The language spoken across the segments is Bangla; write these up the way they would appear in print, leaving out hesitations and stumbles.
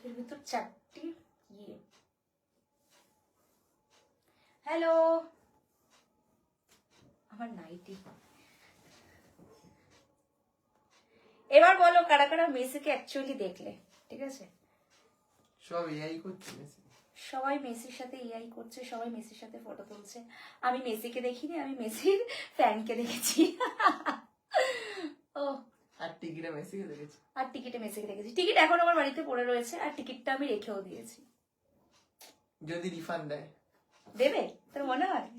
এর ভিতর 4টি ইয়ে। হ্যালো, আমার নাইটি। এবার বলো কারা কারা মেসিকে অ্যাকচুয়ালি দেখলে? ঠিক আছে, সব এআই করছে মেসি। সবাই মেসির সাথে এআই করছে, সবাই মেসির সাথে ফটো তুলছে। আমি মেসিকে দেখিনি, আমি মেসির ফ্যানকে দেখেছি। ও, আর টিকিটে মেসিকে দেখেছি। আর টিকিটে মেসিকে দেখেছি। টিকিট এখন আমার বাড়িতে পড়ে রয়েছে, আর টিকিটটা আমি রেখেও দিয়েছি। যদি রিফান্ড দেয় দেবে তোর মনে হয়?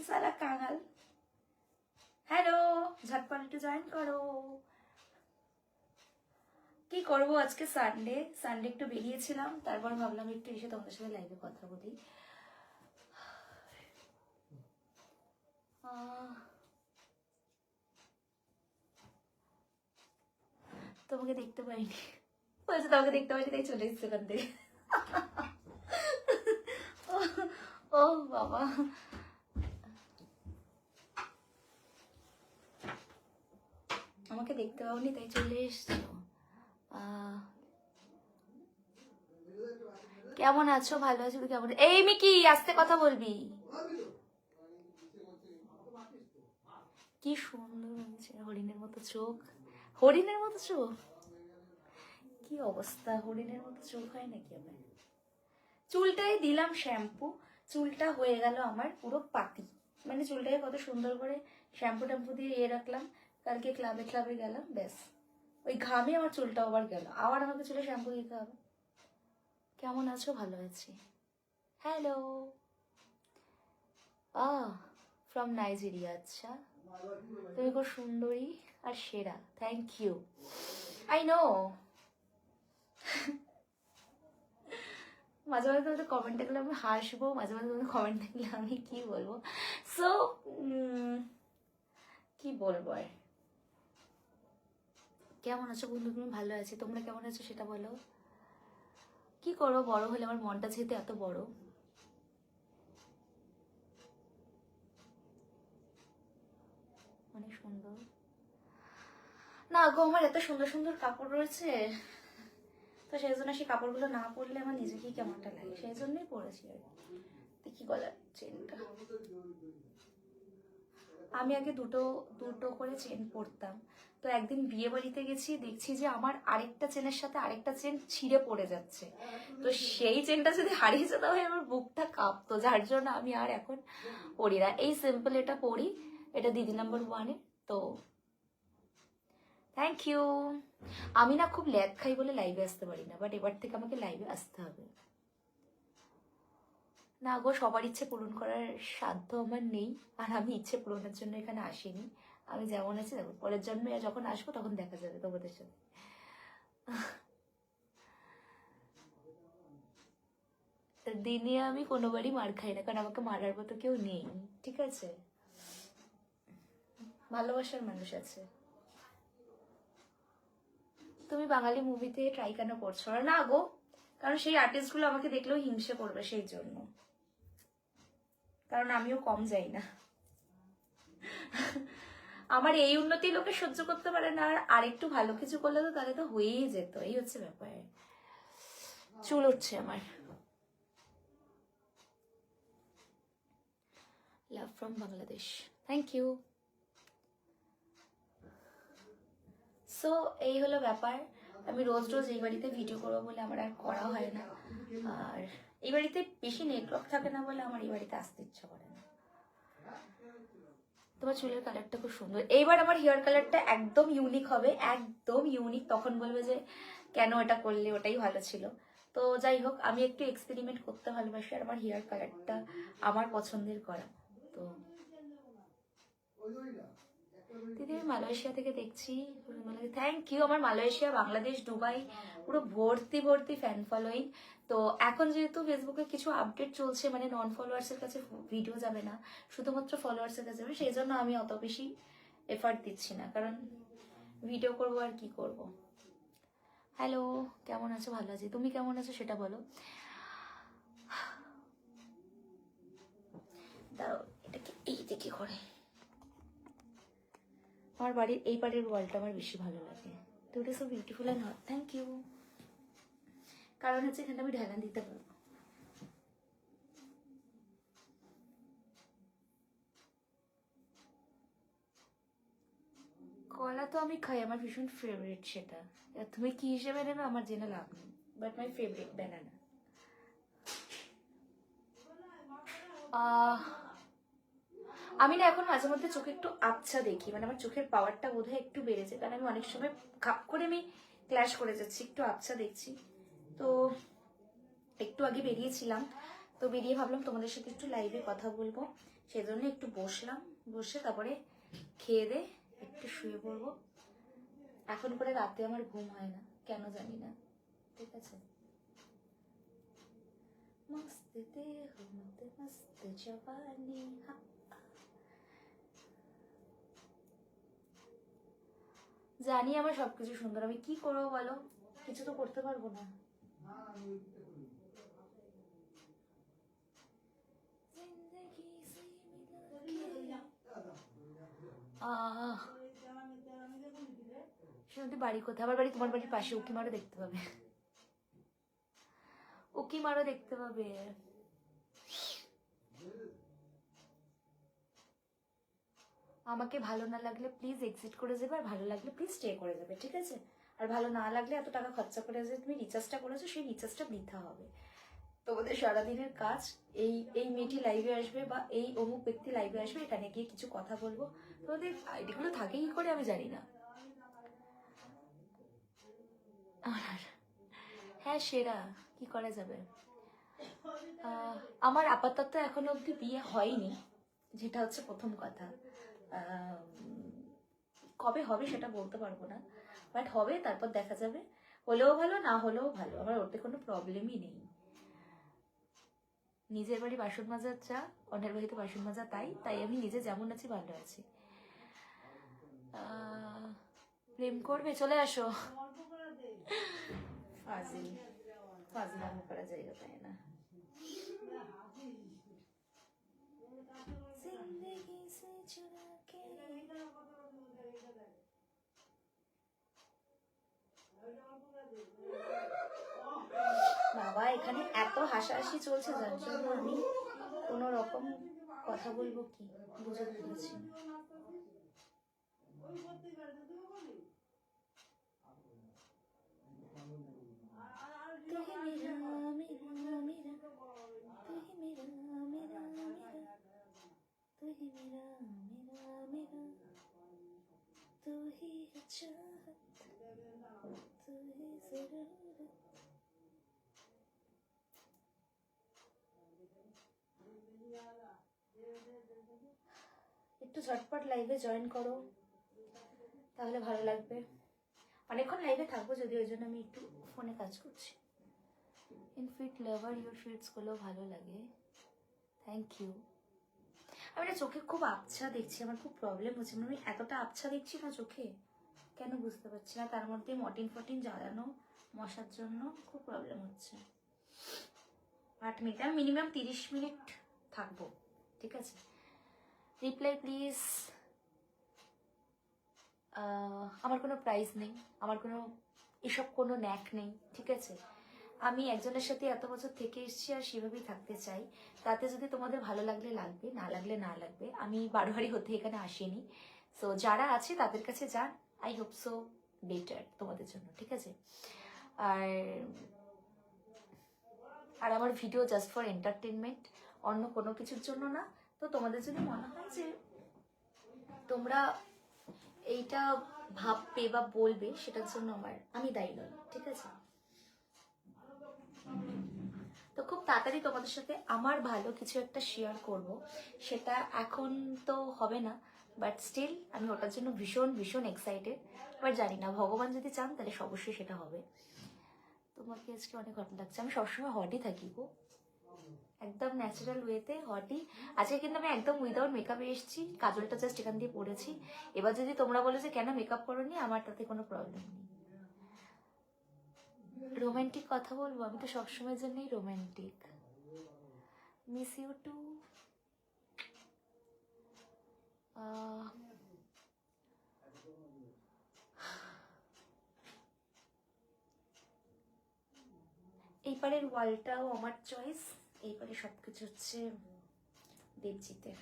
সালা কাঙাল। হ্যালো, ঝটপট একটু জয়েন করো। কি করবো, আজকে সানডে, সানডে একটু বেরিয়েছিলাম, তারপর ভাবলাম একটু এসে তোমাদের সাথে লাইভে কথা বলি। তোমাকে দেখতে পাইনি, বলছে তোমাকে দেখতে পাইনি, তাই চলে এসেছে ওখান থেকে। ও বাবা, আমাকে দেখতে পাওনি তাই চলে এসছো। কেমন আছো? ভালো আছো? কেমন? এই মিকি, আস্তে কথা বলবি। কি সুন্দর হয়েছে, হরিণের মতো চোখ, হরিণের মতো চোখ। কি অবস্থা, হরিণের মতো চোখ হয় নাকি আমার? চুলটাই দিলাম শ্যাম্পু, চুলটা হয়ে গেল আমার পুরো পাতি। মানে চুলটাকে কত সুন্দর করে শ্যাম্পু ট্যাম্পু দিয়ে রাখলাম। কালকে ক্লাবে ক্লাবে গেলাম, ব্যাস ওই ঘামে আমার চুলটা আবার গেল, আবার আমাকে চুলে শ্যাম্পু দিতে হবে। কেমন আছো? ভালো আছি। Hello, from Nigeria. আচ্ছা, তুমি খুব সুন্দরী আর সেরা। Thank you, I know. মাঝে মাঝে তোমাদের কমেন্ট দেখলে আমি হাসবো, মাঝে মাঝে তোমাদের কমেন্ট দেখলে আমি কি বলবো। সো কি বলবো আর। কেমন আছো বন্ধু? তুমি? ভালো আছি, তোমরা কেমন আছো সেটা বলো। কি করবো, বড় হলে আমার মনটা যেহেতু এত বড়, অনেক সুন্দর না গো, আমার এত সুন্দর সুন্দর কাপড় রয়েছে, তো সেই জন্য সেই কাপড়গুলো না পরলে আমার নিজেকেই কেমনটা লাগে, সেই জন্যই পরেছি আর কি। দেখি গলার চেনটা, আমি আগে দুটো দুটো করে চেন পরতাম, তো একদিন বিয়ে বাড়িতে গেছি, দেখছি যে আমার আরেকটা চেনের সাথে আরেকটা চেন ছিঁড়ে পড়ে যাচ্ছে, তো সেই চেনটা যদি হারিয়ে যেত হয় আমার বুকটা কাঁপতো, যার জন্য আমি আর এখন পরি না। এই সিম্পল এটা পরি, এটা দিদি নাম্বার 1-এ। তো থ্যাংক ইউ। আমি না খুব ল্যাদ খাই বলে লাইভে আসতে পারি না, বাট এবার থেকে আমাকে লাইভে আসতে হবে। না গো, সবার ইচ্ছে পূরণ করার সাধ্য আমার নেই, আর আমি ইচ্ছে পূরণের জন্য এখানে আসিনি। আমি যেমন আছি দেখো, পরের জন্মে যখন আসবো তখন দেখা যাবে তোমাদের সাথে। দিনে আমি কোনোবারই মার খাই না, কারণ আমাকে মারার মতো কেউ নেই, ঠিক আছে? ভালোবাসার মানুষ আছে। তুমি বাঙালি মুভিতে ট্রাই কেন করছো না গো? কারণ সেই আর্টিস্টগুলো আমাকে দেখলেও হিংসে করবে, সেই জন্য। কারণ আমিও কম যাই না। আমার এই উন্নতি লোকে সহ্য করতে পারে না, আর একটু ভালো কিছু করলে তো তাহলে তো হয়েই যেত, এই হচ্ছে ব্যাপার। চুল উঠছে আমার। Love from Bangladesh, thank you. So এই হলো ব্যাপার। আমি রোজ রোজ এই বাড়িতে ভিডিও করবো বলে আমার আর করা হয় না, আর এই বাড়িতে বেশি নেটওয়ার্ক থাকে না বলে আমার এই বাড়িতে আসতে ইচ্ছা করে না। তোমার চুলের কালারটা খুব সুন্দর, এইবার আমার হেয়ার কালারটা একদম ইউনিক হবে, একদম ইউনিক, তখন বলবে যে কেন এটা করলে, ওটাই ভালো ছিল। তো যাই হোক, আমি একটু এক্সপেরিমেন্ট করতে ভালোবাসি, আর আমার হেয়ার কালারটা আমার পছন্দের করা। তো দিদি আমি মালয়েশিয়া থেকে দেখছি, থ্যাংক ইউ। আমার মালয়েশিয়া, বাংলাদেশ, দুবাই পুরো ভর্তি ভর্তি ফ্যান ফলোয়িং। তো এখন যেহেতু ফেসবুকে কিছু আপডেট চলছে, মানে নন ফলোয়ার্সের কাছে ভিডিও যাবে না, শুধুমাত্র ফলোয়ার্সের কাছে যাবে, সেই জন্য আমি অত বেশি এফার্ট দিচ্ছি না, কারণ ভিডিও করব আর কি করব। হ্যালো, কেমন আছো? ভালো আছি, তুমি কেমন আছো সেটা বলো। দাঁড়াও, এটাকে এই দিকে করে, আমার বাড়ির এই পাড়ের ওয়ালটা আমার বেশি ভালো লাগে। তো it is so beautiful and hot, thank you. কারণ হচ্ছে এখানে আমি ঢেলান দিতে পারবো। কলা তো আমি খাই, আমার ভীষণ ফেভারিট সেটা। এবার তুমি কি হিসেবে নেবে আমার জেনে লাভ নেই, বাট মাই ফেভারিট ব্যানানা। আমি না এখন মাঝে মধ্যে চোখে একটু আবছা দেখি, মানে আমার চোখের পাওয়ারটা বোধহয় একটু বেড়েছে, কারণ আমি অনেক সময় খাপ করে আমি ক্ল্যাশ করে যাচ্ছি, একটু আবছা দেখছি। তো একটু আগে বেরিয়েছিলাম, তো বেরিয়ে ভাবলাম তোমাদের সাথে একটু লাইভে কথা বলবো, সেজন্য একটু বসলাম, বসে তারপরে খেয়ে দে একটু শুয়ে পড়বো। এখন করে রাতে আমার ঘুম হয় না, কেন জানি না, ঠিক আছে। মস্ত দেহ মত মস্ত জওয়ানি, জানি আমার সবকিছু সুন্দর, আমি কি করবো বলো, কিছু তো করতে পারবো না। শুনতে বাড়ি কোথায়? আমার বাড়ি তোমার বাড়ির পাশে, উকিমারও দেখতে পাবে, উকিমারও দেখতে পাবে। আমাকে ভালো না লাগলে প্লিজ এক্সিট করে যাবে, আর ভালো লাগলে প্লিজ স্টে করে যাবে, ঠিক আছে? আর ভালো না লাগলে এত টাকা খরচা করে যে তুমি রিচার্জটা করেছো, সেই রিচার্জটা বৃথা হবে। তোমাদের সারাদিনের কাজ এই এই মেয়েটি লাইভে আসবে বা এই অমুক ব্যক্তি লাইভে আসবে, এখানে গিয়ে কিছু কথা বলবো, তোমাদের আইডিগুলো থাকে কি করে আমি জানি না। হ্যাঁ সেরা, কি করা যাবে। আমার আপাতত এখনো অব্দি বিয়ে হয়নি, যেটা হচ্ছে প্রথম কথা। কবে হবে সেটা বলতে পারবো না, বাট হবে, তারপর দেখা যাবে। হলেও ভালো, না হলেও ভালো, আমার ওতে কোনো প্রবলেমই নেই। নিজের বাড়ি বাসন মাজার চা, অন্যের বাড়িতে বাসন মাজা তাই, তাই আমি নিজে যেমন আছি ভালো আছি। প্রেম করবে? চলে আসো। ফাজিল ফাজিলামো করা জায়গা পায় না। বাবা এখানে এত হাসাহাসি চলছে, যার জন্য আমি কোনো রকম কথা বলবো কি বুঝে ফেলেছি। একটু ঝটপট লাইভে জয়েন করো, তাহলে ভালো লাগবে। অনেকক্ষণ লাইভে থাকবো যদি, ওই জন্য আমি একটু ফোনে কাজ করছি। ইনফিট লাভার, ইউর ফিটস গুলো ভালো লাগে, থ্যাংক ইউ। আমি না চোখে খুব আবছা দেখছি, আমার খুব প্রবলেম হচ্ছে, আমি এতটা আবছা দেখছি না চোখে, কেন বুঝতে পারছি না। তার মধ্যে মর্টিন ফর্টিন জ্বালানো, মশার জন্য খুব প্রবলেম হচ্ছে। 8 মিনিট, আমি মিনিমাম 30 মিনিট থাকবো, ঠিক আছে? Reply please. আমার কোনো প্রাইজ নেই, আমার কোনো এসব কোনো ন্যাক নেই, ঠিক আছে? আমি একজনের সাথে এত বছর থেকে এসেছি আর সেভাবেই থাকতে চাই। তাতে যদি তোমাদের ভালো লাগলে লাগবে, না লাগলে না লাগবে, আমি বাড়োয়ারি হতে এখানে আসিনি। সো যারা আছে তাদের কাছে যান, আই হোপ সো বেটার তোমাদের জন্য, ঠিক আছে? আর আর আমার ভিডিও জাস্ট ফর এন্টারটেনমেন্ট, অন্য কোনো কিছুর জন্য না। তো তোমাদের যদি মনে হয় যে তোমরা এইটা ভাববে বা বলবে, সেটার জন্য আমি দায়ী নই, ঠিক আছে? তো খুব তাড়াতাড়ি তোমাদের সাথে আমার ভালো কিছু একটা শেয়ার করব, সেটা এখন তো হবে না, বাট স্টিল আমি ওটার জন্য ভীষণ ভীষণ এক্সাইটেড। বাট জানি না, ভগবান যদি চান তাহলে অবশ্যই সেটা হবে। তোমাকে আজকে অনেক হট লাগছে, আমি সবসময় হটই থাকি গো, একদম ন্যাচারাল ওয়েতে হটই। আজকে কিন্তু আমি একদম উইদাউট মেকআপে এসেছি, কাজলটা জাস্ট এখান দিয়ে পড়েছি। এবার যদি তোমরা বলো যে কেন মেকআপ করোনি, আমার তাতে কোনো প্রবলেম নেই। রোমান্টিক কথা বলবো, আমি তো সবসময়ের জন্যই রোমান্টিক। Miss you two. এইবারের ওয়ালটাও আমার চয়েস, এইবারে সবকিছু হচ্ছে দেবজিতের।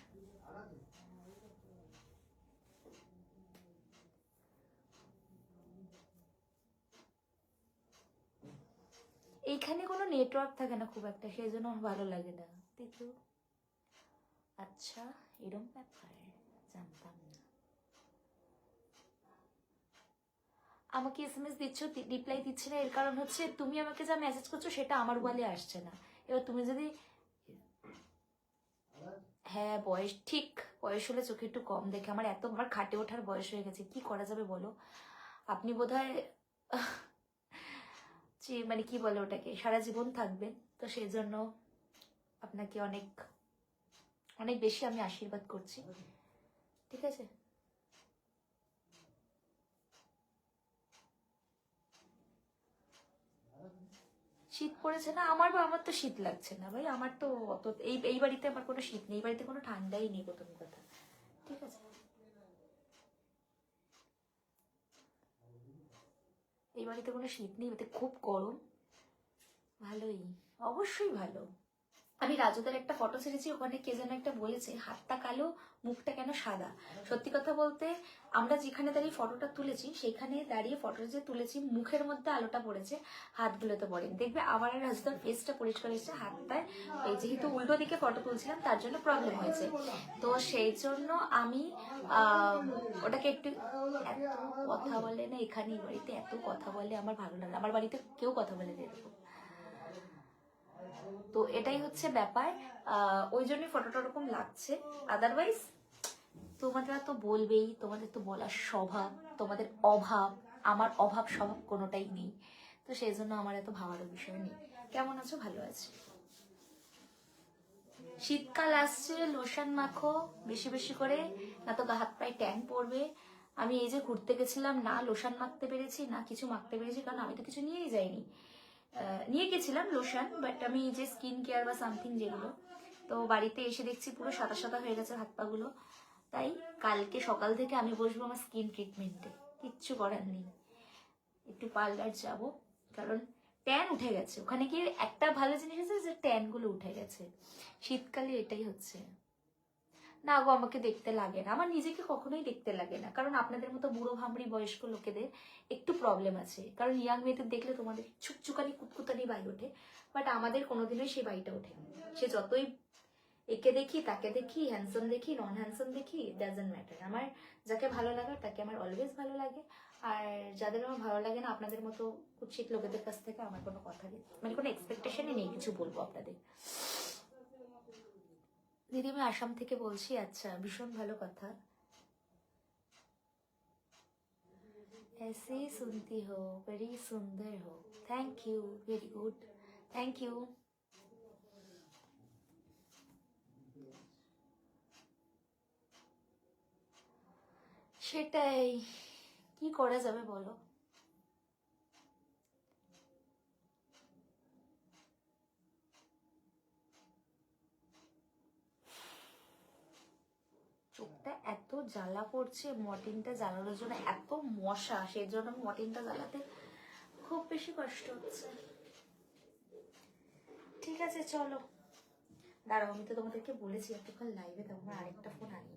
এইখানে কোনো নেটওয়ার্ক থাকে না খুব একটা, সেই জন্য আমার ভালো লাগে না। দেখো, আচ্ছা এরম ব্যাপার, জানতাম না। আমাকে এসএমএস দিচ্ছ, রিপ্লাই দিচ্ছে না, এর কারণ হচ্ছে তুমি আমাকে যা মেসেজ করছো সেটা আমার ওয়ালে আসছে না। এবার তুমি যদি, হ্যাঁ বয়স ঠিক, বয়স হলে চোখে একটু কম দেখে। আমার খাটে ওঠার বয়স হয়ে গেছে, কি করা যাবে বলো। আপনি বোধহয় মানে কি বলে ওটাকে, সারা জীবন থাকবেন, তো সেই জন্য আপনাকে অনেক অনেক বেশি আমি আশীর্বাদ করছি, ঠিক আছে। শীত পড়েছে না? আমার তো শীত লাগছে না ভাই, আমার তো অত এই বাড়িতে আমার কোনো শীত নেই, এই বাড়িতে কোনো ঠান্ডাই নেই প্রথম কথা, ঠিক আছে। এই বাড়িতে কোনো শীত নেই, এতে খুব গরম। ভালোই, অবশ্যই ভালো। আমি রাজুদার একটা ফটো ছেড়েছি, ওখানে কে যেন একটা বলেছে হাতটা কালো মুখটা কেন সাদা। সত্যি কথা বলতে আমরা যেখানে দাঁড়িয়ে ফটোটা তুলেছি সেখানে দাঁড়িয়ে ফটোটা যে তুলেছি মুখের মধ্যে আলোটা পড়েছে, হাতগুলোতে পড়েনি। দেখবে আবার রাজুদার ফেসটা পরিষ্কার এসেছে, হাতটায় এই যেহেতু উল্টো দিকে ফটো তুলছিলাম তার জন্য প্রবলেম হয়েছে, তো সেই জন্য আমি ওটাকে একটু, এত কথা বলে না এখানে, এই বাড়িতে এত কথা বলে আমার ভালো লাগে, আমার বাড়িতে কেউ কথা বলে না এরকম। তো এটাই হচ্ছে ব্যাপার, ওই জন্যই ফটোটা ওরকম লাগছে। আদারওয়াইজ তোমাদের তো বলবেই, তোমাদের তো বলার স্বভাব, তোমাদের অভাব, আমার অভাব স্বভাব কোনোটাই নেই, তো সেই জন্য আমার এত ভাবারও বিষয় নেই। কেমন আছো? ভালো আছি। শীতকাল আসছে, লোশন মাখো বেশি বেশি করে, না তো গা হাত পায়ে ট্যান পড়বে। আমি এই যে ঘুরতে গেছিলাম, না লোশন মাখতে পেরেছি না কিছু মাখতে পেরেছি, কারণ আমি তো কিছু নিয়েই যাইনি। নিয়ে গেছিলাম লোশন, বাট আমি যে স্কিন কেয়ার বা সামথিং যেগুলো, তো বাড়িতে এসে দেখছি পুরো সাদা সাদা হয়ে গেছে হাত পাগুলো। তাই কালকে সকাল থেকে আমি বসবো আমার স্কিন ট্রিটমেন্টে, কিচ্ছু করার নেই। একটু পার্লার যাব, কারণ ট্যান উঠে গেছে ওখানে গিয়ে। একটা ভালো জিনিস আছে যে ট্যান গুলো উঠে গেছে, শীতকালে এটাই হচ্ছে। না গো, আমাকে দেখতে লাগে না, আমার নিজেকে কখনোই দেখতে লাগে না, কারণ আপনাদের মতো বুড়ো ভামড়ি বয়স্ক লোকেদের একটু প্রবলেম আছে, কারণ ইয়াং মেয়েদের দেখলে তোমাদের ছুকছুকানি কুতকুতানি বাই ওঠে, বাট আমাদের কোনোদিনই সেই বাড়িটা ওঠে না। সে যতই একে দেখি তাকে দেখি, হ্যান্ডসাম দেখি নন হ্যান্ডসাম দেখি, ডাজন্ট ম্যাটার। আমার যাকে ভালো লাগে তাকে আমার অলওয়েজ ভালো লাগে, আর যাদের আমার ভালো লাগে না আপনাদের মতো কুৎসিত লোকেদের কাছ থেকে আমার কোনো কথা নেই, মানে কোনো এক্সপেকটেশনই নেই কিছু বলবো আপনাদের। দিদি আমি আসাম থেকে বলছি। আচ্ছা, ভীষণ ভালো কথা। ऐसे ही सुनती हो, बड़ी सुंदर हो। Thank you, very good, thank you. সেটাই, কি করা যাবে বলো। চোখটা এত জ্বালা করছে, মর্টিনটা জ্বালানোর জন্য এত মশা, সেই জন্য মর্টিনটা জ্বালাতে খুব বেশি কষ্ট হচ্ছে। ঠিক আছে চলো, দাঁড়াও আমি তো তোমাদেরকে বলেছি এতক্ষণ লাইভে, তোমার আরেকটা ফোন আনিনি।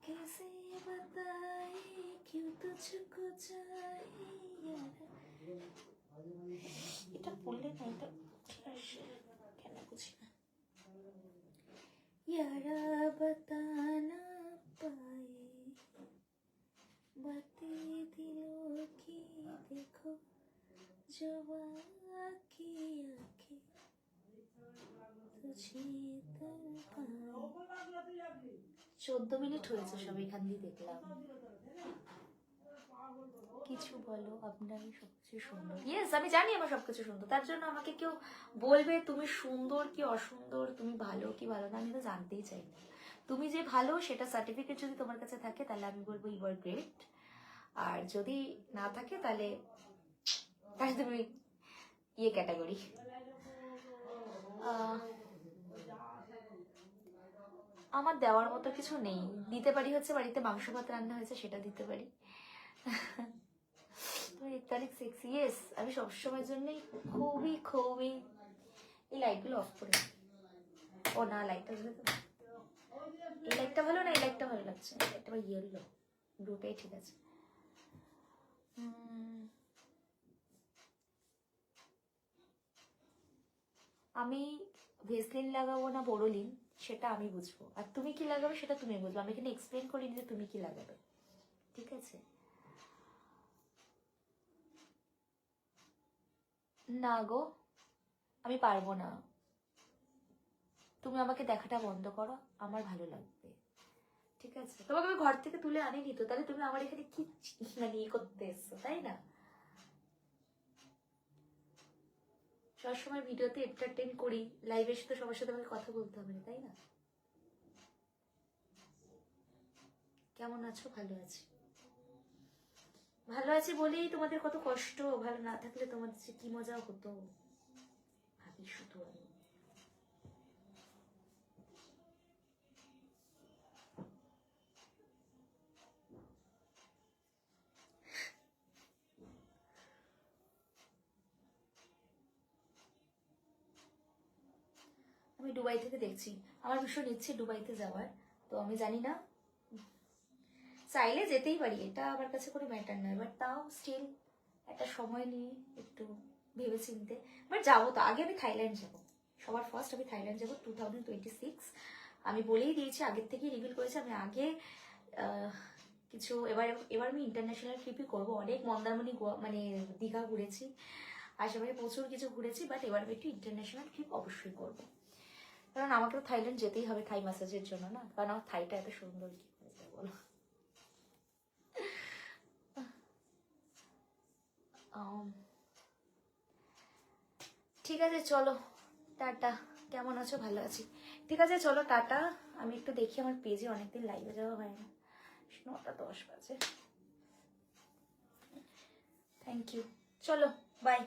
कैसे बताए क्यों तुझको चाहिए, এটা বললে না, এটা কেন বুঝি না। यारा बताना पाए बातें दिलों की, देखो जो की आंखें तुझे तड़पाए। 14 মিনিট হয়েছে সব, এখান দিয়ে দেখলাম। কিছু বলো, আপনার সবকিছু সুন্দর। ইয়েস, আমি জানি আমার সবকিছু সুন্দর, তার জন্য আমাকে কেউ বলবে তুমি সুন্দর কি অসুন্দর, তুমি ভালো কি ভালো না, আমি তো জানতেই চাই না। তুমি যে ভালো সেটা সার্টিফিকেট যদি তোমার কাছে থাকে তাহলে আমি বলবো ইউ আর গ্রেট, আর যদি না থাকে তাহলে তুমি ইয়ে ক্যাটাগরি। আমার দেওয়ার মতো কিছু নেই, দিতে পারি হচ্ছে বাড়িতে মাংস ভাত রান্না হয়েছে সেটা দিতে পারি। তুমি ইত্যাদি সেক্সি, ইয়েস। আমি সবসময়ের জন্যই খুবই খুবই এই লাইটগুলো অফ করে দিই। ও না, লাইটটা ধরে তো, এই লাইটটা ভালো না, এই লাইটটা ভালো লাগছে, এটা আবার ইয়েলো, দুটাই ঠিক আছে। আমি ভেসলিন লাগাবো না বোরোলিন, সেটা আমি বুঝবো, আর তুমি কি লাগাবে সেটা তুমি বুঝবো। আমি এখানে এক্সপ্লেন করিনি যে তুমি কি লাগাবে, ঠিক আছে? না গো, আমি পারবো না। তুমি আমাকে দেখাটা বন্ধ করো, আমার ভালো লাগবে, ঠিক আছে? তোমাকে আমি ঘর থেকে তুলে আনিনি তো, তাহলে তুমি আমার এখানে কি মানে ইয়ে করতে এসছো, তাই না? সবসময় ভিডিওতে এন্টারটেইন করি, লাইভে এসে তো সবার সাথে আমাকে কথা বলতে হবে না, তাই না? কেমন আছো? ভালো আছি। ভালো আছি বলেই তোমাদের কত কষ্ট, ভালো না থাকলে তোমাদের যে কি মজা হতো ভাবি শুধু আমি। আমি দুবাই থেকে দেখছি, আমার ভীষণ ইচ্ছে দুবাইতে যাওয়ার, তো আমি জানি না, চাইলে যেতেই পারি, এটা আমার কাছে কোনো ম্যাটার নয়, বাট তাও স্টিল একটা সময় নিয়ে একটু ভেবে চিনতে, বাট যাবো তো। আগে আমি থাইল্যান্ড যাবো, সবার ফার্স্ট আমি থাইল্যান্ড যাবো 2026। আমি বলেই দিয়েছি, আগের থেকেই রিভিল করেছি, আমি আগে কিছু এবার আমি ইন্টারন্যাশনাল ট্রিপই করবো। অনেক মন্দারমণি, গোয়া মানে দীঘা ঘুরেছি, আশেপাশে প্রচুর কিছু ঘুরেছি, বাট এবার আমি একটু ইন্টারন্যাশনাল ট্রিপ অবশ্যই করবো, কারণ আমাকে তো থাইল্যান্ড যেতেই হবে থাই ম্যাসাজের জন্য না, কারণ আমার থাইটা এত সুন্দর, কি করে যায় বলো। ঠিক আছে চলো, টাটা। কেমন আছো? ভালো আছি, ঠিক আছে চলো টাটা। আমি একটু দেখি আমার পেজে, অনেকদিন লাইভে যাওয়া হয় না, 9:10 বাজে। থ্যাংক ইউ, চলো বাই।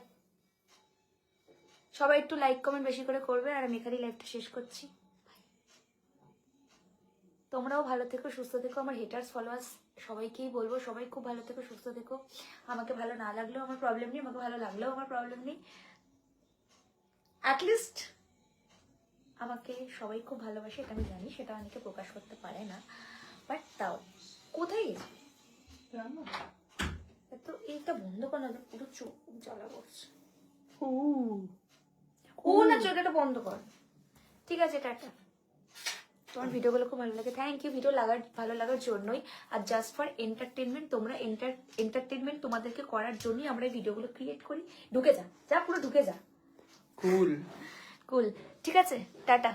সবাই একটু লাইক কমেন্ট বেশি করে করবে, আর আমি এখানেই লাইভটা শেষ করছি। তোমরাও ভালো থেকো, সুস্থ থেকো, আমার হেটার্স ফলোয়ার্স সবাইকেই বলবো, সবাই খুব ভালো থেকো, সুস্থ থেকো। আমাকে ভালো না লাগলেও আমার প্রবলেম নেই, আমাকে ভালো লাগলেও আমার প্রবলেম নেই, অ্যাটলিস্ট আমাকে সবাই খুব ভালোবাসে, এটা আমি জানি, সেটা অনেকে প্রকাশ করতে পারে না, বাট তাও। কোথায় গেছি তো, এইটা বন্ধ করো না, পুরো চোখ জ্বালা করছে। ও না, চোখটা বন্ধ কর, ঠিক আছে টাটা। তোমার ভিডিওগুলো খুব ভালো লাগে, থ্যাংক ইউ ভিডিও ভালো লাগার জন্যই, আর জাস্ট ফর এন্টারটেনমেন্ট, তোমরা এন্টারটেনমেন্ট তোমাদেরকে করার জন্যই আমরা এই ভিডিওগুলো ক্রিয়েট করি। ঢুকে যা, যা পুরো ঢুকে যা। কুল কুল, ঠিক আছে টাটা।